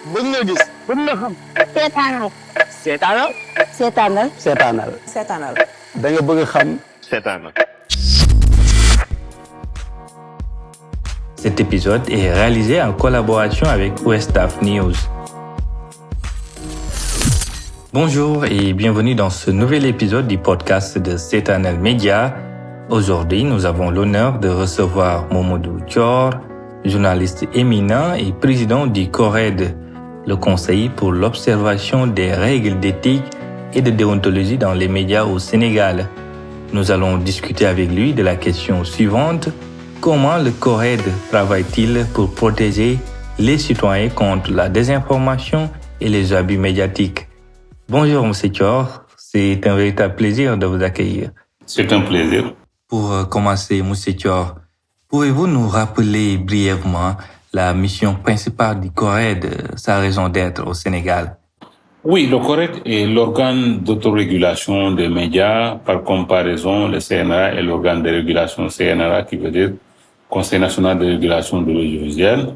buñ la gis buñ la xam. seetaanal. seetaanal. seetaanal. seetaanal. seetaanal. da nga bëgg a xam. seetaanal. Cet épisode est réalisé en collaboration avec Westaf News. Bonjour et bienvenue dans ce nouvel épisode du podcast de Seetanal Media. Aujourd'hui, nous avons l'honneur de recevoir Momodou Thior, journaliste éminent et président du CORED, le Conseil pour l'observation des règles d'éthique et de déontologie dans les médias au Sénégal. Nous allons discuter avec lui de la question suivante. Comment le CORED travaille-t-il pour protéger les citoyens contre la désinformation et les abus médiatiques? Bonjour, M. Thior. C'est un véritable plaisir de vous accueillir. C'est un plaisir. Pour commencer, M. Thior, pouvez-vous nous rappeler brièvement la mission principale du CORED, sa raison d'être au Sénégal? Oui, le CORED est l'organe d'autorégulation des médias. Par comparaison, le CNRA est l'organe de régulation CNRA, qui veut dire Conseil national de régulation de l'audiovisuel.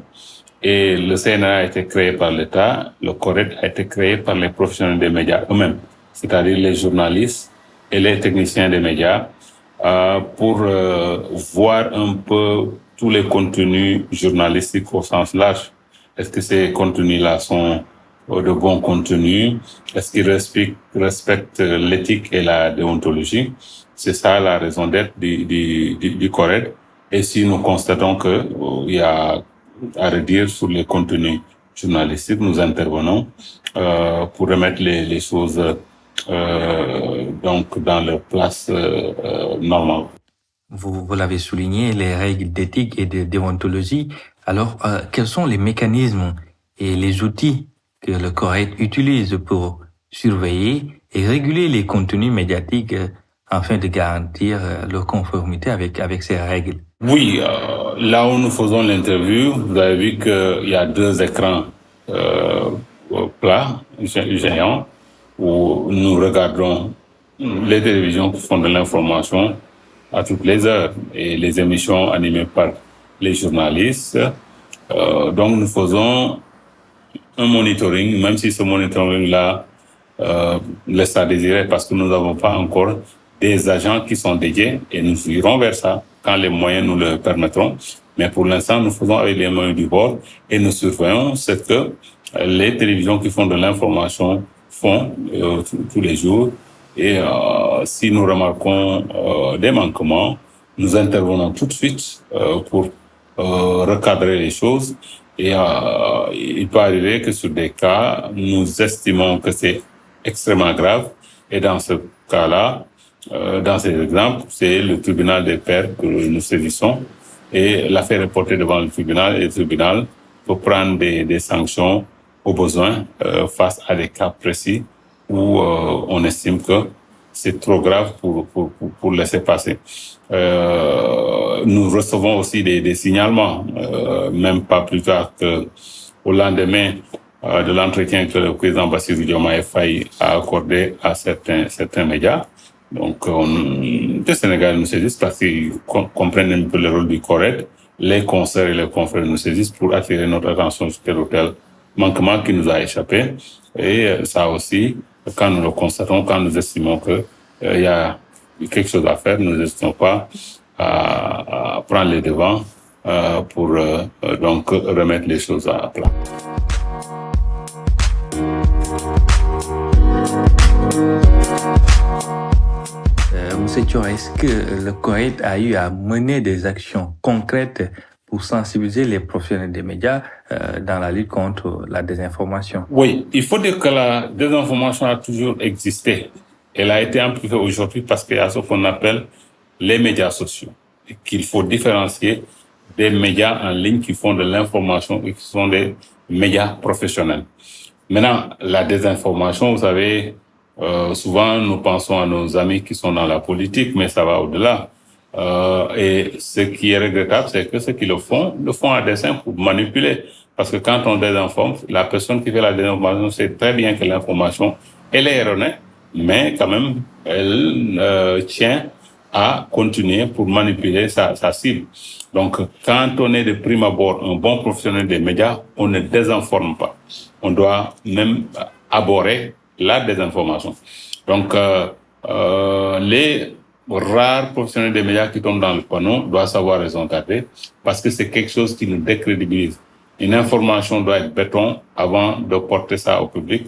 Et le CNRA a été créé par l'État. Le CORED a été créé par les professionnels des médias eux-mêmes, c'est-à-dire les journalistes et les techniciens des médias, pour voir un peu tous les contenus journalistiques au sens large. Est-ce que ces contenus-là sont de bons contenus? Est-ce qu'ils respectent l'éthique et la déontologie? C'est ça la raison d'être du CORED. Et si nous constatons qu'il y a à redire sur les contenus journalistiques, nous intervenons pour remettre les choses donc dans leur place normale. Vous l'avez souligné, les règles d'éthique et de déontologie. Alors, quels sont les mécanismes et les outils que le CORED utilise pour surveiller et réguler les contenus médiatiques afin de garantir leur conformité avec ces règles? Oui, là où nous faisons l'interview, vous avez vu qu'il y a 2 écrans plats, géants, où nous regardons les télévisions qui font de l'information à toutes les heures et les émissions animées par les journalistes. Donc nous faisons un monitoring, même si ce monitoring-là laisse à désirer parce que nous n'avons pas encore des agents qui sont dédiés et nous irons vers ça quand les moyens nous le permettront. Mais pour l'instant, nous faisons avec les moyens du bord et nous surveillons ce que les télévisions qui font de l'information font tous les jours. Et si nous remarquons des manquements, nous intervenons tout de suite pour recadrer les choses. Et il peut arriver que sur des cas, nous estimons que c'est extrêmement grave. Et dans ce cas-là, dans ces exemples, c'est le tribunal des pairs que nous saisissons. Et l'affaire est portée devant le tribunal et le tribunal peut prendre des sanctions au besoin face à des cas précis où on estime que c'est trop grave pour laisser passer. Nous recevons aussi des signalements, même pas plus tard qu'au lendemain de l'entretien que le président Bassirou Diomaye Faye a accordé à certains médias. Donc, le Sénégal nous saisissent parce qu'ils comprennent un peu le rôle du CORED. Les consoeurs et les confrères nous saisissent pour attirer notre attention sur tel ou tel manquement qui nous a échappé. Et ça aussi, quand nous le constatons, quand nous estimons que il y a quelque chose à faire, nous n'hésitons pas à prendre les devants pour donc remettre les choses à plat. Monsieur Thior, est-ce que le CORED a eu à mener des actions concrètes pour sensibiliser les professionnels des médias dans la lutte contre la désinformation? Oui, il faut dire que la désinformation a toujours existé. Elle a été amplifiée aujourd'hui parce qu'il y a ce qu'on appelle les médias sociaux, et qu'il faut différencier des médias en ligne qui font de l'information et qui sont des médias professionnels. Maintenant, la désinformation, vous savez, souvent nous pensons à nos amis qui sont dans la politique, mais ça va au-delà. Et ce qui est regrettable, c'est que ceux qui le font à dessein pour manipuler. Parce que quand on désinforme, la personne qui fait la désinformation sait très bien que l'information, elle est erronée, mais quand même, elle tient à continuer pour manipuler sa cible. Donc, quand on est de prime abord un bon professionnel des médias, on ne désinforme pas. On doit même aborder la désinformation. Donc, les rares professionnels des médias qui tombent dans le panneau doivent savoir raison garder parce que c'est quelque chose qui nous décrédibilise. Une information doit être béton avant de porter ça au public.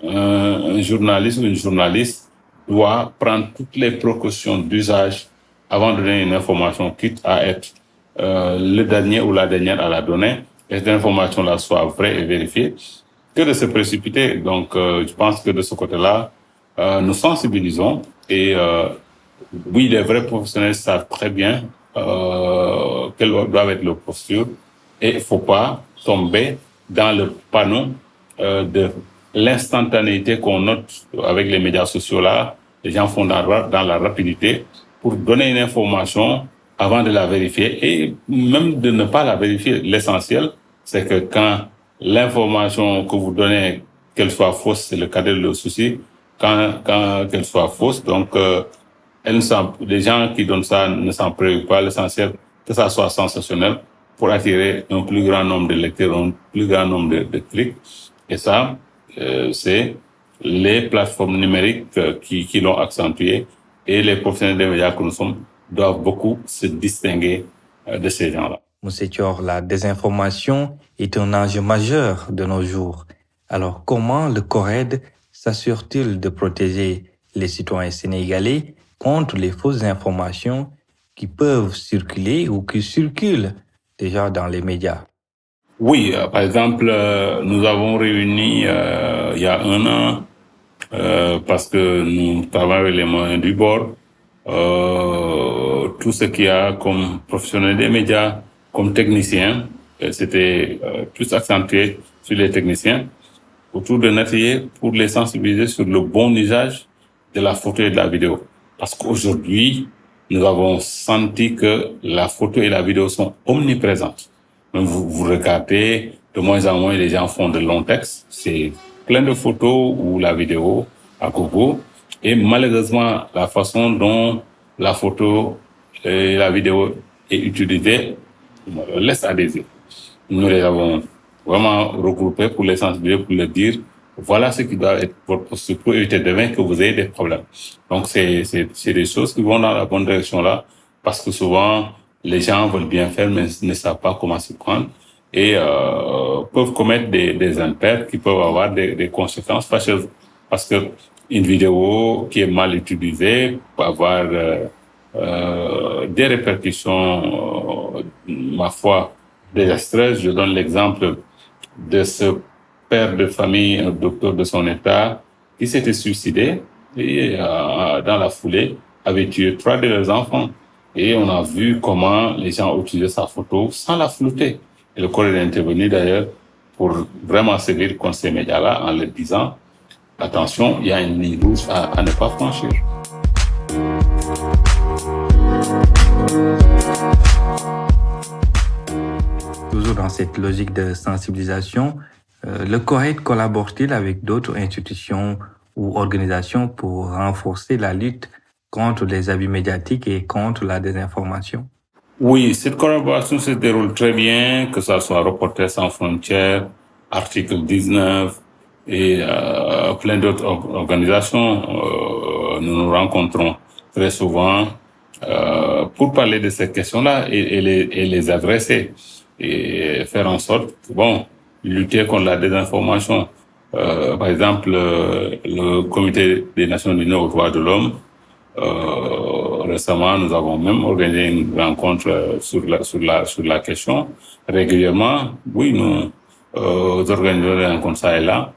Un journaliste ou une journaliste doit prendre toutes les précautions d'usage avant de donner une information, quitte à être le dernier ou la dernière à la donner, et cette information-là soit vraie et vérifiée, que de se précipiter. Donc, je pense que de ce côté-là, nous sensibilisons et oui, les vrais professionnels savent très bien quelle doit être leur posture et il ne faut pas tomber dans le panneau de l'instantanéité qu'on note avec les médias sociaux là. Les gens font dans la rapidité pour donner une information avant de la vérifier et même de ne pas la vérifier. L'essentiel, c'est que quand l'information que vous donnez, qu'elle soit fausse, c'est le cadet de le souci, quand qu'elle soit fausse, donc les gens qui donnent ça ne s'en préoccupent pas. L'essentiel, que ça soit sensationnel pour attirer un plus grand nombre de lecteurs, un plus grand nombre de clics. Et ça, c'est les plateformes numériques qui l'ont accentué et les professionnels des médias que nous sommes doivent beaucoup se distinguer de ces gens-là. Monsieur Thior, la désinformation est un enjeu majeur de nos jours. Alors, comment le CORED s'assure-t-il de protéger les citoyens sénégalais contre les fausses informations qui peuvent circuler ou qui circulent déjà dans les médias? Oui, par exemple, nous avons réuni il y a un an, parce que nous travaillons avec les moyens du bord, tout ce qu'il y a comme professionnels des médias, comme techniciens, c'était plus accentué sur les techniciens, autour d'un atelier pour les sensibiliser sur le bon usage de la photo et de la vidéo. Parce qu'aujourd'hui, nous avons senti que la photo et la vidéo sont omniprésentes. Même vous regardez, de moins en moins, les gens font de longs textes. C'est plein de photos ou la vidéo à gogo. Et malheureusement, la façon dont la photo et la vidéo est utilisée laisse à désirer. Nous les avons vraiment regroupés pour les sensibiliser, pour leur dire voilà ce qui doit être votre posture pour éviter demain que vous ayez des problèmes. Donc, c'est des choses qui vont dans la bonne direction là, parce que souvent, les gens veulent bien faire, mais ne savent pas comment s'y prendre et peuvent commettre des impairs qui peuvent avoir des conséquences fâcheuses. Parce que une vidéo qui est mal utilisée peut avoir des répercussions, ma foi, désastreuses. Je donne l'exemple de ce père de famille, un docteur de son état, qui s'était suicidé et dans la foulée avait tué 3 de leurs enfants. Et on a vu comment les gens utilisaient sa photo sans la flouter. Et le CORED est intervenu d'ailleurs pour vraiment sévir contre ces médias-là en leur disant attention, il y a une ligne rouge à ne pas franchir. Toujours dans cette logique de sensibilisation, le CORED collabore-t-il avec d'autres institutions ou organisations pour renforcer la lutte contre les abus médiatiques et contre la désinformation? Oui, cette collaboration se déroule très bien, que ce soit Reporters sans frontières, Article 19 et plein d'autres organisations. Nous nous rencontrons très souvent pour parler de ces questions-là et les adresser et faire en sorte que, lutter contre la désinformation. Par exemple, le Comité des Nations Unies aux droits de l'homme, récemment, nous avons même organisé une rencontre sur la question. Régulièrement, oui, nous organisons des rencontres ça et là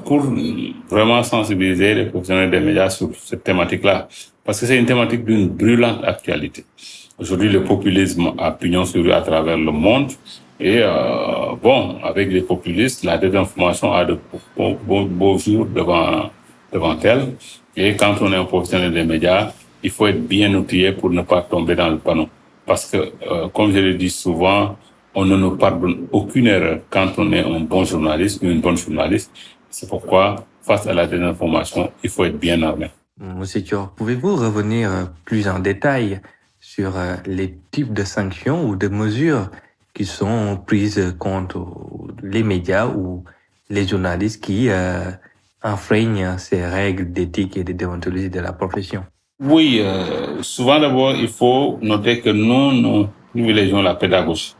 pour vraiment sensibiliser les professionnels des médias sur cette thématique-là. Parce que c'est une thématique d'une brûlante actualité. Aujourd'hui, le populisme a pignon sur rue à travers le monde. Et avec les populistes, la désinformation a de beaux jours devant elle. Et quand on est un professionnel des médias, il faut être bien outillé pour ne pas tomber dans le panneau. Parce que, comme je le dis souvent, on ne nous pardonne aucune erreur quand on est un bon journaliste ou une bonne journaliste. C'est pourquoi, face à la désinformation, il faut être bien armé. Monsieur Thior, pouvez-vous revenir plus en détail sur les types de sanctions ou de mesures qui sont prises contre les médias ou les journalistes qui enfreignent ces règles d'éthique et de déontologie de la profession? Oui, souvent d'abord, il faut noter que nous privilégions la pédagogie.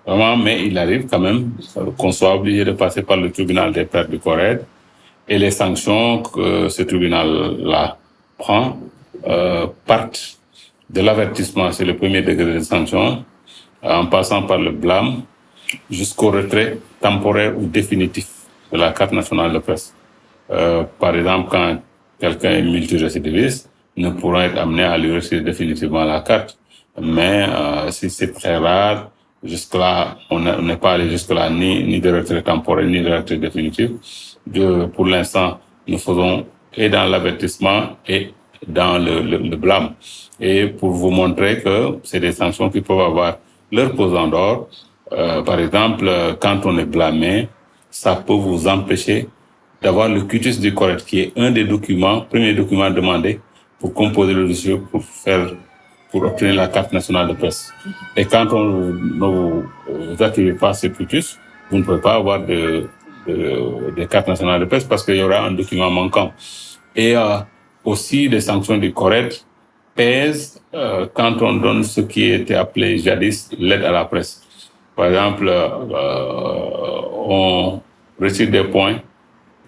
Vraiment, mais il arrive quand même qu'on soit obligé de passer par le tribunal des pairs du CORED et les sanctions que ce tribunal-là prend partent de l'avertissement, c'est le premier degré de sanction, en passant par le blâme jusqu'au retrait temporaire ou définitif de la carte nationale de presse. Par exemple, quand quelqu'un est multirécidiviste, ne pourra être amené à lui retirer définitivement la carte. Mais si c'est très rare, jusque-là, on n'est pas allé jusque-là, ni de retrait temporaire, ni de retrait définitif. Pour l'instant, nous faisons et dans l'avertissement et dans le blâme. Et pour vous montrer que c'est des sanctions qui peuvent avoir leur pesant d'or. Par exemple, quand on est blâmé, ça peut vous empêcher d'avoir le quitus du CORED, qui est un des premiers documents demandés pour composer le dossier pour obtenir la carte nationale de presse. Et quand on ne vous attribuez pas ce quitus, vous ne pouvez pas avoir de carte nationale de presse parce qu'il y aura un document manquant. Et aussi, les sanctions du CORED pèsent quand on donne ce qui était appelé jadis l'aide à la presse. Par exemple, on retire des points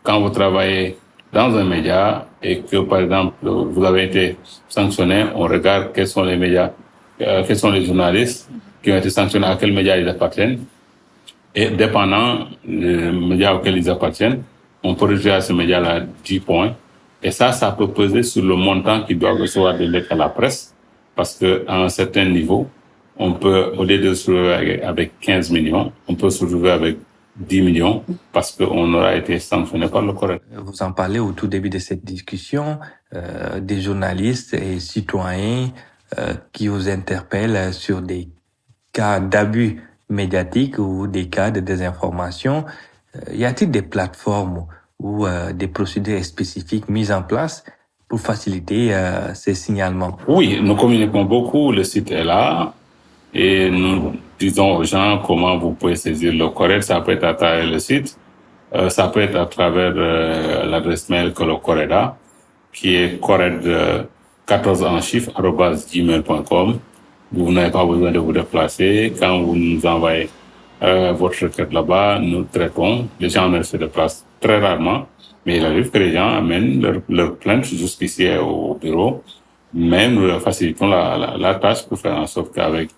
quand vous travaillez dans un média et que, par exemple, vous avez été sanctionné, on regarde quels sont les médias, quels sont les journalistes qui ont été sanctionnés, à quel média ils appartiennent. Et dépendant des médias auxquels ils appartiennent, on peut retirer à ce média-là 10 points. Et ça peut peser sur le montant qu'ils doivent recevoir de l'aide à la presse, parce que à un certain niveau, on peut, au lieu de se retrouver avec 15 millions, on peut se retrouver avec 10 millions parce qu'on aura été sanctionné par le CORED. Vous en parlez au tout début de cette discussion, des journalistes et citoyens qui vous interpellent sur des cas d'abus médiatiques ou des cas de désinformation. Y a-t-il des plateformes ou des procédures spécifiques mises en place pour faciliter ces signalements? Oui, nous communiquons beaucoup, le site est là. Et nous disons aux gens comment vous pouvez saisir le CORED. Ça peut être à travers le site, ça peut être à travers l'adresse mail que le CORED a, qui est cored14 en chiffre @gmail.com. Vous n'avez pas besoin de vous déplacer. Quand vous nous envoyez votre requête là-bas, nous traitons. Les gens ne se déplacent très rarement, mais il arrive que les gens amènent leur plainte jusqu'ici au bureau. Mais nous facilitons la tâche pour faire en sorte qu'avec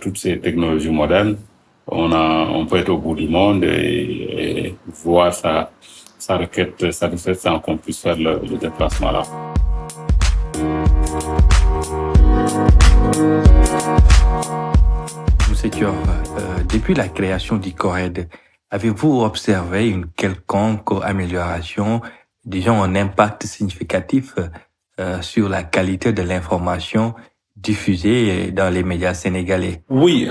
toutes ces technologies modernes, on peut être au bout du monde et voir sa requête satisfaite sans qu'on puisse faire le déplacement là. Monsieur Thior, depuis la création du CORED, avez-vous observé une quelconque amélioration, disons un impact significatif sur la qualité de l'information diffusée dans les médias sénégalais? Oui,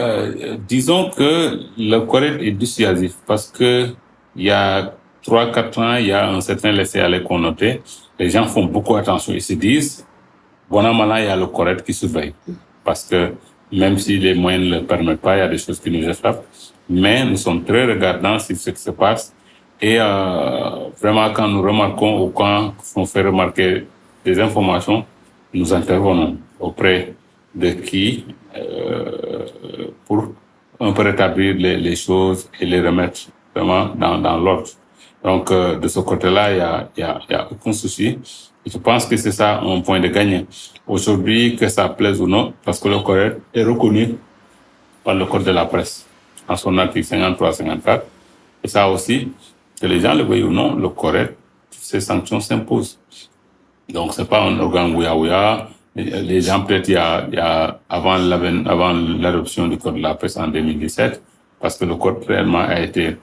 disons que le CORED est dissuasif parce que il y a 3-4 ans, il y a un certain laisser-aller qu'on notait. Les gens font beaucoup attention. Ils se disent, bon an, mal an, il y a le CORED qui surveille. Parce que même si les moyens ne le permettent pas, il y a des choses qui nous échappent. Mais nous sommes très regardants sur ce qui se passe. Et vraiment, quand nous remarquons ou quand on fait remarquer des informations, nous intervenons auprès de qui pour un peu rétablir les choses et les remettre vraiment dans l'ordre. Donc, de ce côté-là, il y a aucun souci. Et je pense que c'est ça un point de gagner. Aujourd'hui, que ça plaise ou non, parce que le CORED est reconnu par le Code de la presse en son article 53-54. Et ça aussi, que les gens le veuillent ou non, le CORED, ces sanctions s'imposent. Donc, c'est pas un organe ouïa-ouïa. Les gens, peut-être, il y a avant l'adoption du Code de la presse en 2017, parce que le Code réellement a été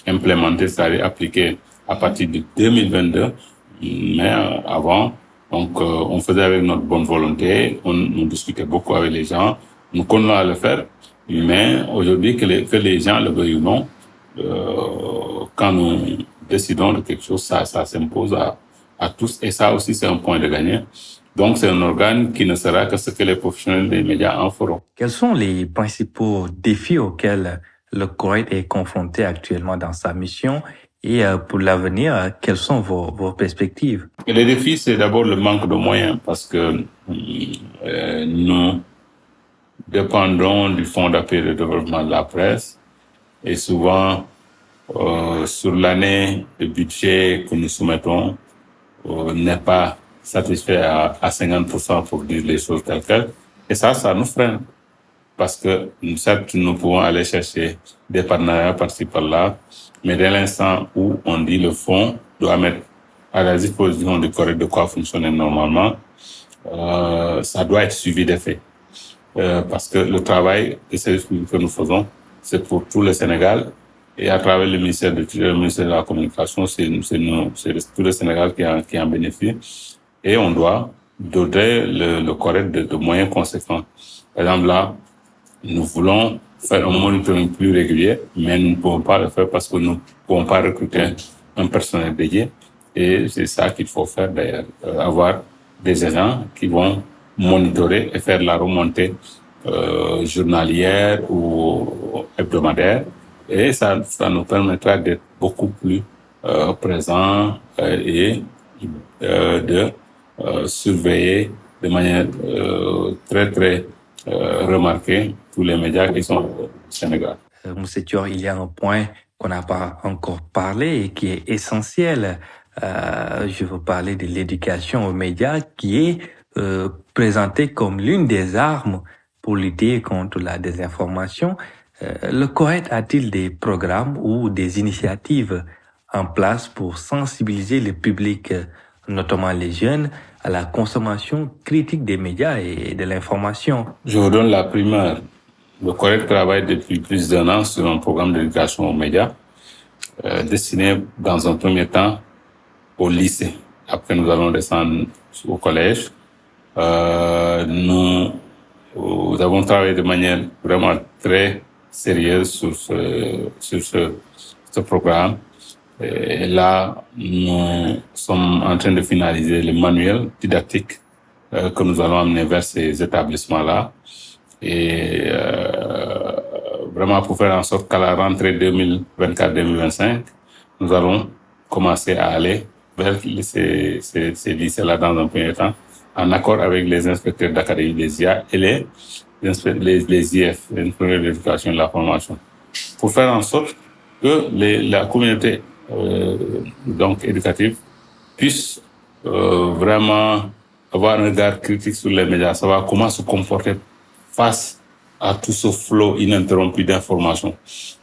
implémenté, c'est-à-dire appliqué à partir de 2022. Mais avant, donc, on faisait avec notre bonne volonté, on discutait beaucoup avec les gens, nous continuons à le faire, mais aujourd'hui, que les gens le veuillent ou non, quand nous décidons de quelque chose, ça s'impose à tous. Et ça aussi, c'est un point de gagnant. Donc, c'est un organe qui ne sera que ce que les professionnels des médias en feront. Quels sont les principaux défis auxquels le CORED est confronté actuellement dans sa mission et pour l'avenir, quelles sont vos perspectives? Et les défis, c'est d'abord le manque de moyens parce que nous dépendons du Fonds d'appui et de développement de la presse et souvent, sur l'année, le budget que nous soumettons n'est pas satisfait à 50% pour dire les choses telles quelles. Et ça nous freine. Parce que, certes, nous pouvons aller chercher des partenariats par-ci, par-là, mais dès l'instant où on dit le fonds doit mettre à la disposition du CORED de quoi fonctionner normalement, ça doit être suivi d'effet. Parce que le travail de service public que nous faisons, c'est pour tout le Sénégal. Et à travers le ministère de la Communication, c'est tout le Sénégal qui en bénéficie. Et on doit doter le CORED de moyens conséquents. Par exemple, là, nous voulons faire un monitoring plus régulier, mais nous ne pouvons pas le faire parce que nous ne pouvons pas recruter un personnel dédié. Et c'est ça qu'il faut faire d'ailleurs, avoir des agents qui vont monitorer et faire la remontée journalière ou hebdomadaire. Et ça nous permettra d'être beaucoup plus présents et de surveiller de manière très, très remarquée tous les médias qui sont au Sénégal. Monsieur Thior, il y a un point qu'on n'a pas encore parlé et qui est essentiel. Je veux parler de l'éducation aux médias qui est présentée comme l'une des armes pour lutter contre la désinformation. Le CORED a-t-il des programmes ou des initiatives en place pour sensibiliser le public, notamment les jeunes, à la consommation critique des médias et de l'information? Je vous donne la primeur. Le CORED travaille depuis plus d'1 an sur un programme d'éducation aux médias destiné dans un premier temps au lycée. Après, nous allons descendre au collège. Nous avons travaillé de manière vraiment très sérieuse sur ce programme. Et là, nous sommes en train de finaliser le manuel didactique que nous allons amener vers ces établissements-là. Et vraiment pour faire en sorte qu'à la rentrée 2024-2025, nous allons commencer à aller vers ces lycées-là dans un premier temps, en accord avec les inspecteurs d'académie des IA et les IF, les inspecteurs d'éducation et de la formation, pour faire en sorte que la communauté donc éducative puisse vraiment avoir un regard critique sur les médias, savoir comment se comporter face à tout ce flot ininterrompu d'informations.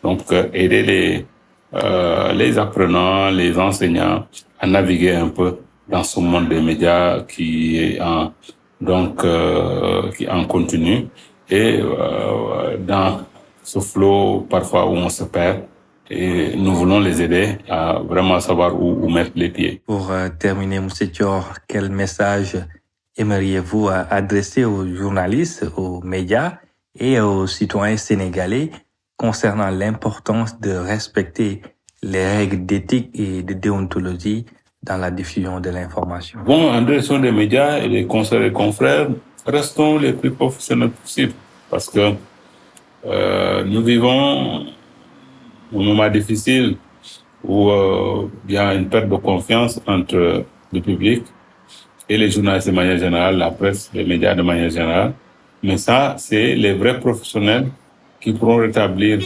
Donc, aider les apprenants, les enseignants à naviguer un peu dans ce monde des médias qui est en continu et dans ce flot parfois où on se perd. Et nous voulons les aider à vraiment savoir où mettre les pieds. Pour terminer, M. Thior, quel message aimeriez-vous adresser aux journalistes, aux médias et aux citoyens sénégalais concernant l'importance de respecter les règles d'éthique et de déontologie dans la diffusion de l'information? Bon, en direction des médias et des consoeurs et confrères, restons les plus professionnels possibles parce que nous vivons un moment difficile où il y a une perte de confiance entre le public et les journalistes de manière générale, la presse, les médias de manière générale. Mais ça, c'est les vrais professionnels qui pourront rétablir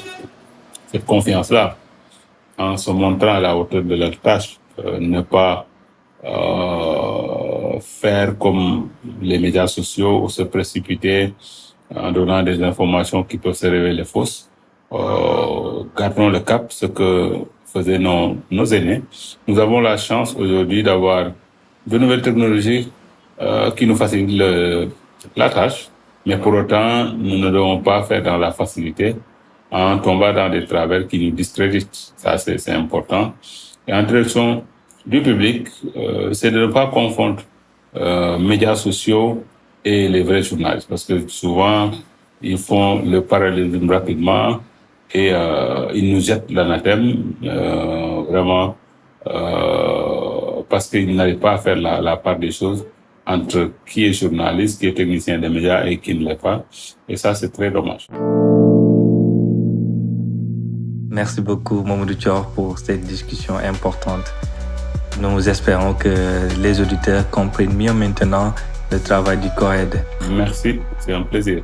cette confiance-là en se montrant à la hauteur de leur tâche. Ne pas faire comme les médias sociaux ou se précipiter en donnant des informations qui peuvent se révéler fausses. Gardons le cap, ce que faisaient nos aînés. Nous avons la chance aujourd'hui d'avoir de nouvelles technologies qui nous facilitent la tâche, mais pour autant, nous ne devons pas faire dans la facilité en tombant dans des travers qui nous discréditent. Ça, c'est important. Et en direction du public, c'est de ne pas confondre médias sociaux et les vrais journalistes, parce que souvent, ils font le parallélisme rapidement et ils nous jettent l'anathème vraiment parce qu'ils n'arrivent pas à faire la part des choses entre qui est journaliste, qui est technicien des médias et qui ne l'est pas. Et ça, c'est très dommage. Merci beaucoup, Mamadou Thior, pour cette discussion importante. Nous espérons que les auditeurs comprennent mieux maintenant le travail du COED. Merci, c'est un plaisir.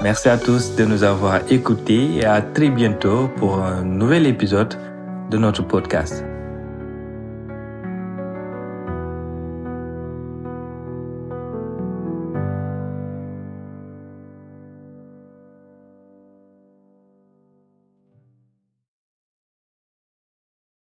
Merci à tous de nous avoir écoutés et à très bientôt pour un nouvel épisode de notre podcast.